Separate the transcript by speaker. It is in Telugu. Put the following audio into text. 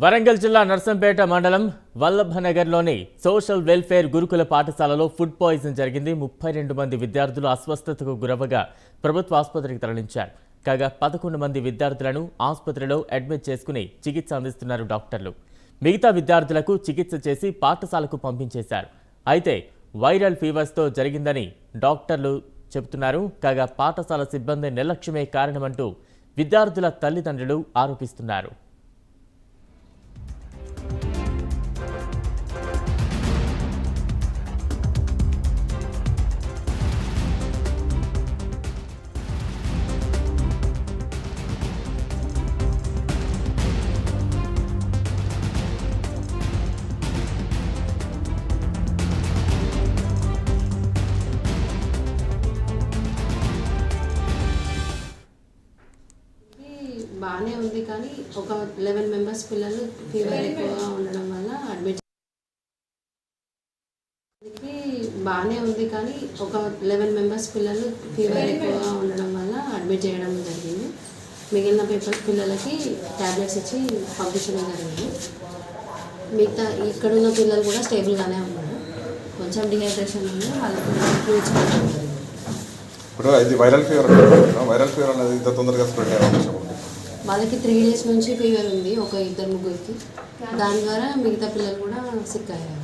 Speaker 1: వరంగల్ జిల్లా నర్సంపేట మండలం వల్లభనగర్లోని సోషల్ వెల్ఫేర్ గురుకుల పాఠశాలలో ఫుడ్ పాయిజన్ జరిగింది. 32 మంది విద్యార్థులు అస్వస్థతకు గురవగా ప్రభుత్వ ఆసుపత్రికి తరలించారు. కాగా 11 మంది విద్యార్థులను ఆసుపత్రిలో అడ్మిట్ చేసుకుని చికిత్స అందిస్తున్నారు డాక్టర్లు. మిగతా విద్యార్థులకు చికిత్స చేసి పాఠశాలకు పంపించేశారు. అయితే వైరల్ ఫీవర్స్తో జరిగిందని డాక్టర్లు చెబుతున్నారు. కాగా పాఠశాల సిబ్బంది నిర్లక్ష్యమే కారణమంటూ విద్యార్థుల తల్లిదండ్రులు ఆరోపిస్తున్నారు.
Speaker 2: బాగానే ఉంది కానీ ఒక 11 మెంబర్స్ పిల్లలు ఫీవర్ ఎక్కువగా ఉండడం వల్ల అడ్మిట్ చేయడం జరిగింది. మిగిలిన పిల్లలకి ట్యాబ్లెట్స్ ఇచ్చి పంపించడం జరిగింది. మిగతా ఇక్కడున్న పిల్లలు కూడా స్టేబుల్గానే ఉన్నారు. కొంచెం డిహైడ్రేషన్ ఉంది, వాళ్ళకి ఫ్లూయిడ్స్ పెట్టడం జరిగింది.
Speaker 3: ఇప్పుడు ఇది వైరల్ ఫీవర్ అనేది ఇంత తొందరగా స్ప్రెడ్ అయ్యే అవకాశం ఉంది.
Speaker 2: వాళ్ళకి 3 days నుంచి ఫీవర్ ఉంది, ఒక 2-3 దాని ద్వారా మిగతా పిల్లలు కూడా సిక్ అయ్యారు.